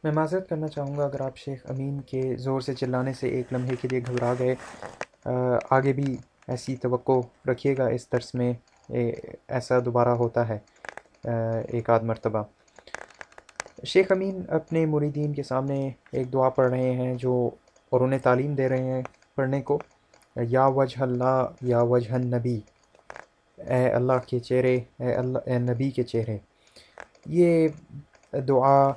میں معذرت کرنا چاہوں گا اگر آپ شیخ امین کے زور سے چلانے سے ایک لمحے کے لیے گھبرا گئے۔ آگے بھی ایسی توقع رکھیے گا، اس درس میں ایسا دوبارہ ہوتا ہے ایک آدھ مرتبہ۔ شیخ امین اپنے مریدین کے سامنے ایک دعا پڑھ رہے ہیں اور انہیں تعلیم دے رہے ہیں پڑھنے کو۔ یا وجہ اللہ یا وجہ النبی، اے اللہ کے چہرے، اے نبی کے چہرے۔ یہ دعا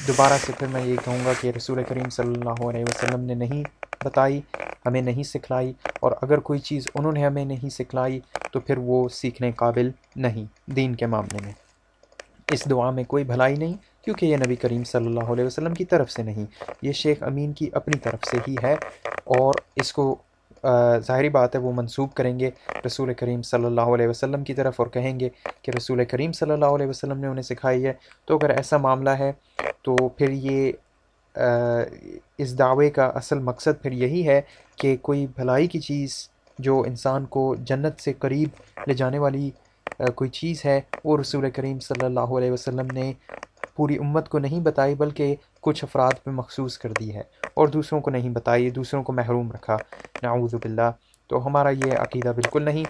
دوبارہ سے پھر میں یہ کہوں گا کہ رسول کریم صلی اللہ علیہ وسلم نے نہیں بتائی، ہمیں نہیں سکھلائی، اور اگر کوئی چیز انہوں نے ہمیں نہیں سکھلائی تو پھر وہ سیکھنے قابل نہیں دین کے معاملے میں۔ اس دعا میں کوئی بھلائی نہیں، کیونکہ یہ نبی کریم صلی اللہ علیہ وسلم کی طرف سے نہیں، یہ شیخ امین کی اپنی طرف سے ہی ہے، اور اس کو ظاہری بات ہے وہ منسوب کریں گے رسول کریم صلی اللہ علیہ وسلم کی طرف، اور کہیں گے کہ رسول کریم صلی اللہ علیہ وسلم نے انہیں سکھائی ہے۔ تو اگر ایسا معاملہ ہے تو پھر یہ اس دعوے کا اصل مقصد پھر یہی ہے کہ کوئی بھلائی کی چیز جو انسان کو جنت سے قریب لے جانے والی کوئی چیز ہے، وہ رسول کریم صلی اللہ علیہ وسلم نے پوری امت کو نہیں بتائی، بلکہ کچھ افراد پہ مخصوص کر دی ہے، اور دوسروں کو نہیں بتائی، دوسروں کو محروم رکھا، نعوذ باللہ۔ تو ہمارا یہ عقیدہ بالکل نہیں،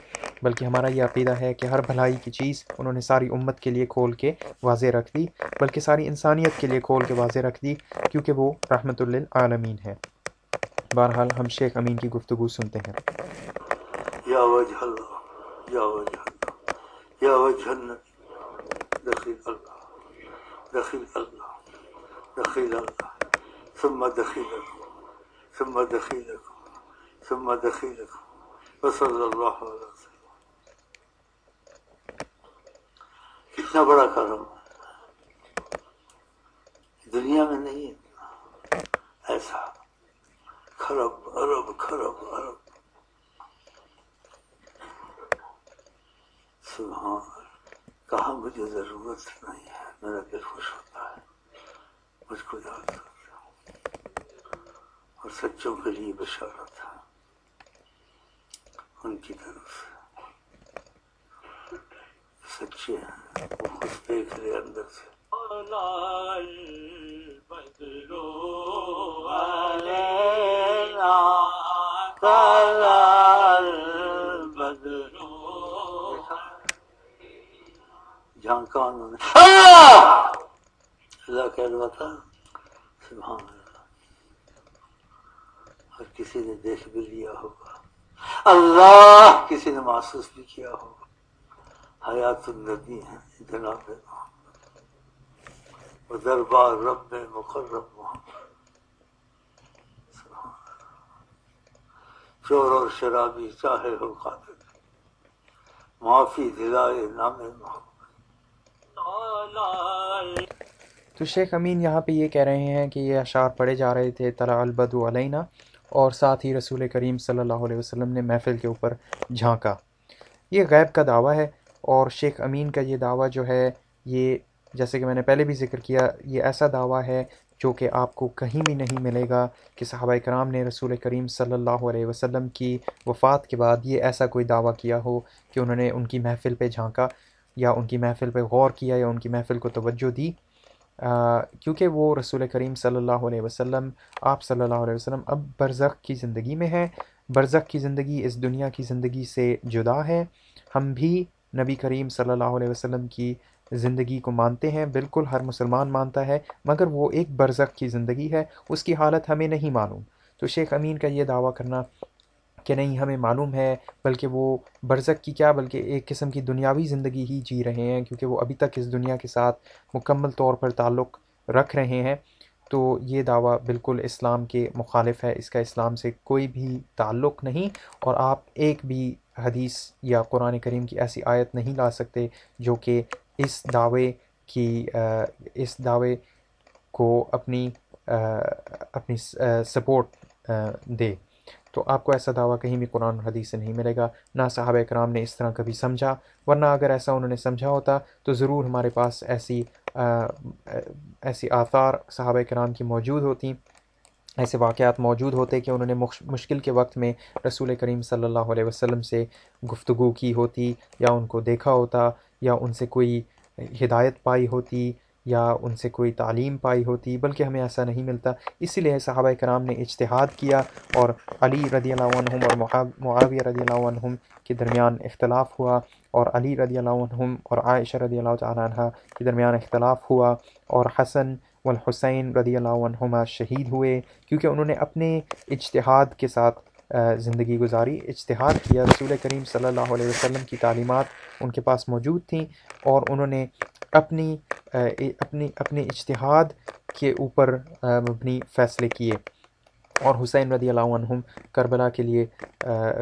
بلکہ ہمارا یہ عقیدہ ہے کہ ہر بھلائی کی چیز انہوں نے ساری امت کے لیے کھول کے واضح رکھ دی، بلکہ ساری انسانیت کے لیے کھول کے واضح رکھ دی، کیونکہ وہ رحمت للعالمین ہے۔ بہرحال ہم شیخ امین کی گفتگو سنتے ہیں۔ یا وجہ اللہ یا وجہ اللہ یا وجہ النبی، دخیل اللہ دخیل اللہ دخیل اللہ، ثم دخیلکم ثم دخیلکم ثم دخیلکم وصلی اللہ علیہ وسلم۔ کتنا بڑا کرم دنیا میں نہیں ہے ایسا، کھرب ارب کھرب ارب، سبحان کہاں مجھے ضرورت نہیں ہے، میرا دل خوش ہوتا ہے، مجھ کو یاد کرتا ہوں، اور سچوں کے لیے بشارت ہے ان کی طرف سے، سچے ہیں وہ خود دیکھ لے اندر سے۔ جھانکا انہوں نے، اللہ کہہ رہا تھا سبحان اللہ، اور کسی نے دیکھ بھی لیا ہوگا، اللہ کسی نے محسوس بھی کیا ہوگا، حیات النبی ہے جناب محمد، وہ دربار رب مقرب محمد، سبحان اللہ۔ چور اور شرابی چاہے ہو قاتل، معافی دلائے نام محمد۔ تو شیخ امین یہاں پہ یہ کہہ رہے ہیں کہ یہ اشعار پڑھے جا رہے تھے طلع البدر علینا، اور ساتھ ہی رسول کریم صلی اللہ علیہ وسلم نے محفل کے اوپر جھانکا۔ یہ غیب کا دعویٰ ہے، اور شیخ امین کا یہ دعویٰ جو ہے، یہ جیسے کہ میں نے پہلے بھی ذکر کیا، یہ ایسا دعویٰ ہے جو کہ آپ کو کہیں بھی نہیں ملے گا کہ صحابہ کرام نے رسول کریم صلی اللہ علیہ وسلم کی وفات کے بعد یہ ایسا کوئی دعویٰ کیا ہو کہ انہوں نے ان کی محفل پہ جھانکا، یا ان کی محفل پہ غور کیا، یا ان کی محفل کو توجہ دی، کیونکہ وہ رسول کریم صلی اللہ علیہ وسلم، آپ صلی اللہ علیہ وسلم اب برزخ کی زندگی میں ہیں۔ برزخ کی زندگی اس دنیا کی زندگی سے جدا ہے۔ ہم بھی نبی کریم صلی اللہ علیہ وسلم کی زندگی کو مانتے ہیں، بالکل ہر مسلمان مانتا ہے، مگر وہ ایک برزخ کی زندگی ہے، اس کی حالت ہمیں نہیں معلوم۔ تو شیخ امین کا یہ دعویٰ کرنا کہ نہیں ہمیں معلوم ہے، بلکہ وہ برزخ کی کیا، بلکہ ایک قسم کی دنیاوی زندگی ہی جی رہے ہیں، کیونکہ وہ ابھی تک اس دنیا کے ساتھ مکمل طور پر تعلق رکھ رہے ہیں، تو یہ دعویٰ بالکل اسلام کے مخالف ہے، اس کا اسلام سے کوئی بھی تعلق نہیں، اور آپ ایک بھی حدیث یا قرآن کریم کی ایسی آیت نہیں لا سکتے جو کہ اس دعوے کو اپنی سپورٹ دے۔ تو آپ کو ایسا دعویٰ کہیں بھی قرآن اور حدیث سے نہیں ملے گا، نہ صحابہ کرام نے اس طرح کبھی سمجھا، ورنہ اگر ایسا انہوں نے سمجھا ہوتا تو ضرور ہمارے پاس ایسی آثار صحابہ کرام کی موجود ہوتی، ایسے واقعات موجود ہوتے کہ انہوں نے مشکل کے وقت میں رسول کریم صلی اللہ علیہ وسلم سے گفتگو کی ہوتی، یا ان کو دیکھا ہوتا، یا ان سے کوئی ہدایت پائی ہوتی، یا ان سے کوئی تعلیم پائی ہوتی، بلکہ ہمیں ایسا نہیں ملتا۔ اسی لیے صحابہ کرام نے اجتہاد کیا، اور علی رضی اللہ عنہم اور معاویہ رضی اللہ عنہم کے درمیان اختلاف ہوا، اور علی رضی اللہ عنہم اور عائشہ رضی اللہ تعالیٰ عنہ کے درمیان اختلاف ہوا، اور حسن والحسین رضی اللہ عنہما شہید ہوئے، کیونکہ انہوں نے اپنے اجتہاد کے ساتھ زندگی گزاری، اجتہاد کیا۔ رسول کریم صلی اللہ علیہ وسلم کی تعلیمات ان کے پاس موجود تھیں، اور انہوں نے اپنے اجتہاد کے اوپر مبنی فیصلے کیے، اور حسین رضی اللہ عنہم کربلا کے لیے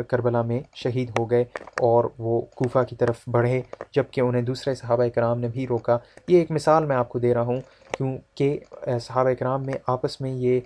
کربلا میں شہید ہو گئے، اور وہ کوفہ کی طرف بڑھے، جبکہ انہیں دوسرے صحابہ کرام نے بھی روکا۔ یہ ایک مثال میں آپ کو دے رہا ہوں، کیونکہ صحابہ کرام میں آپس میں یہ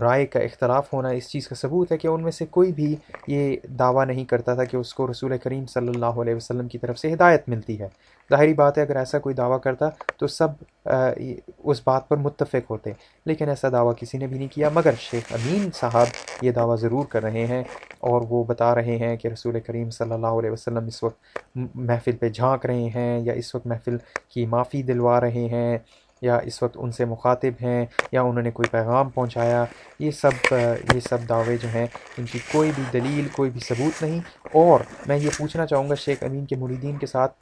رائے کا اختلاف ہونا اس چیز کا ثبوت ہے کہ ان میں سے کوئی بھی یہ دعویٰ نہیں کرتا تھا کہ اس کو رسول کریم صلی اللہ علیہ وسلم کی طرف سے ہدایت ملتی ہے۔ ظاہری بات ہے اگر ایسا کوئی دعویٰ کرتا تو سب اس بات پر متفق ہوتے، لیکن ایسا دعویٰ کسی نے بھی نہیں کیا، مگر شیخ امین صاحب یہ دعویٰ ضرور کر رہے ہیں، اور وہ بتا رہے ہیں کہ رسول کریم صلی اللہ علیہ وسلم اس وقت محفل پہ جھانک رہے ہیں، یا اس وقت محفل کی معافی دلوا رہے ہیں، یا اس وقت ان سے مخاطب ہیں، یا انہوں نے کوئی پیغام پہنچایا۔ یہ سب دعوے جو ہیں ان کی کوئی بھی دلیل، کوئی بھی ثبوت نہیں۔ اور میں یہ پوچھنا چاہوں گا شیخ امین کے مریدین کے ساتھ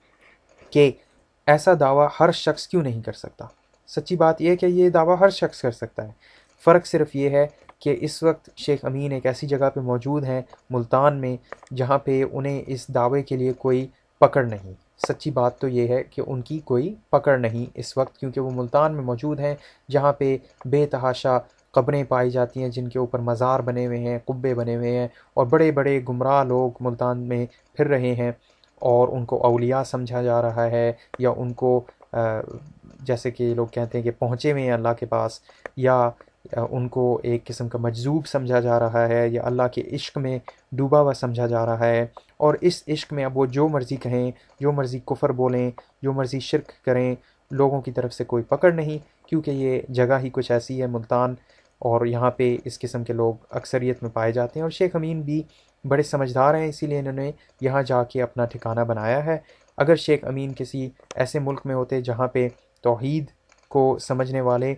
کہ ایسا دعویٰ ہر شخص کیوں نہیں کر سکتا؟ سچی بات یہ ہے کہ یہ دعویٰ ہر شخص کر سکتا ہے، فرق صرف یہ ہے کہ اس وقت شیخ امین ایک ایسی جگہ پہ موجود ہیں ملتان میں جہاں پہ انہیں اس دعوے کے لیے کوئی پکڑ نہیں۔ سچی بات تو یہ ہے کہ ان کی کوئی پکڑ نہیں اس وقت، کیونکہ وہ ملتان میں موجود ہیں جہاں پہ بے تحاشا قبریں پائی جاتی ہیں، جن کے اوپر مزار بنے ہوئے ہیں، قبے بنے ہوئے ہیں، اور بڑے بڑے گمراہ لوگ ملتان میں پھر رہے ہیں، اور ان کو اولیاء سمجھا جا رہا ہے، یا ان کو جیسے کہ لوگ کہتے ہیں کہ پہنچے ہوئے ہیں اللہ کے پاس، یا ان کو ایک قسم کا مجذوب سمجھا جا رہا ہے، یا اللہ کے عشق میں ڈوبا ہوا سمجھا جا رہا ہے۔ اور اس عشق میں اب وہ جو مرضی کہیں، جو مرضی کفر بولیں، جو مرضی شرک کریں، لوگوں کی طرف سے کوئی پکڑ نہیں، کیونکہ یہ جگہ ہی کچھ ایسی ہے ملتان، اور یہاں پہ اس قسم کے لوگ اکثریت میں پائے جاتے ہیں۔ اور شیخ امین بھی بڑے سمجھدار ہیں، اسی لیے انہوں نے یہاں جا کے اپنا ٹھکانہ بنایا ہے۔ اگر شیخ امین کسی ایسے ملک میں ہوتے جہاں پہ توحید کو سمجھنے والے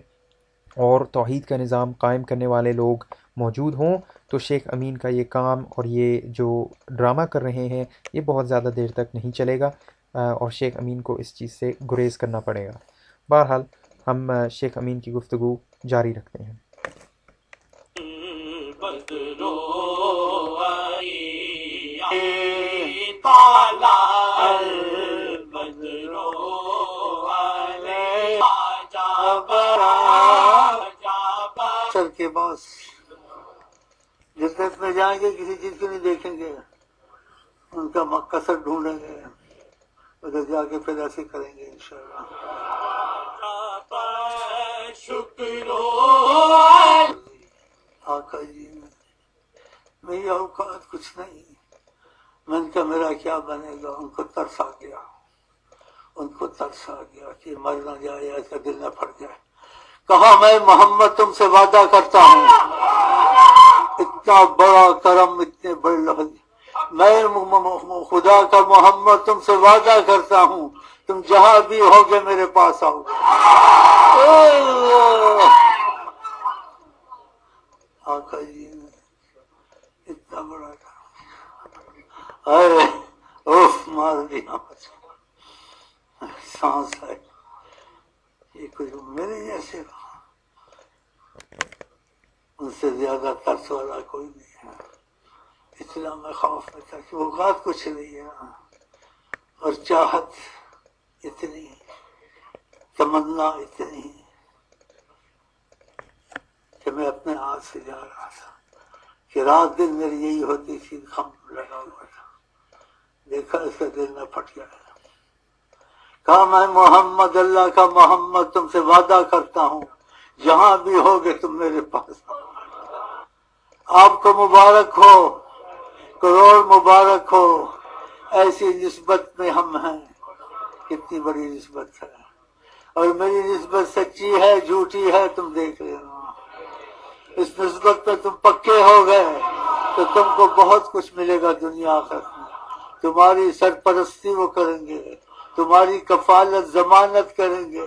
اور توحید کا نظام قائم کرنے والے لوگ موجود ہوں، تو شیخ امین کا یہ کام اور یہ جو ڈرامہ کر رہے ہیں یہ بہت زیادہ دیر تک نہیں چلے گا، اور شیخ امین کو اس چیز سے گریز کرنا پڑے گا۔ بہرحال ہم شیخ امین کی گفتگو جاری رکھتے ہیں۔ کے پاس جنت میں جائیں گے کسی چیز کو نہیں دیکھیں گے، ان کا مقصد ڈھونڈیں گے، ادھر جا کے پھر ایسے کریں گے انشاءاللہ۔ آقا جی میری اوقات کچھ نہیں، میں نے کہا میرا کیا بنے گا؟ ان کو ترس آ گیا کہ مر نہ جائے، ایسا دل نہ پھٹ جائے۔ کہا میں محمد تم سے وعدہ کرتا ہوں، اتنا بڑا کرم، اتنے بڑے لفظ، میں خدا کا محمد تم سے وعدہ کرتا ہوں تم جہاں بھی ہوگے میرے پاس آؤ۔ آقا جی نے اتنا بڑا کرم، ارے اوف مار دیا، سانس ہے یہ کچھ میرے جیسے، ان سے زیادہ ترس والا کوئی نہیں ہے۔ اسلام میں خوف میں تھا کہ اوقات کچھ نہیں ہے، اور چاہت اتنی، تمنا اتنی کہ میں اپنے ہاتھ سے جا رہا تھا کہ رات دن میری یہی ہوتی تھی، خم لگا ہوا تھا، دیکھا اس کا دل نہ پھٹ گیا۔ کہا میں محمد اللہ کا محمد تم سے وعدہ کرتا ہوں جہاں بھی ہوگے تم میرے پاس آؤ۔ آپ کو مبارک ہو، کروڑ مبارک ہو، ایسی نسبت میں ہم ہیں، کتنی بڑی نسبت ہے، اور میری نسبت سچی ہے جھوٹی ہے تم دیکھ لینا۔ اس نسبت پہ تم پکے ہو گئے تو تم کو بہت کچھ ملے گا دنیا آخرت میں، تمہاری سرپرستی وہ کریں گے، تمہاری کفالت ضمانت کریں گے،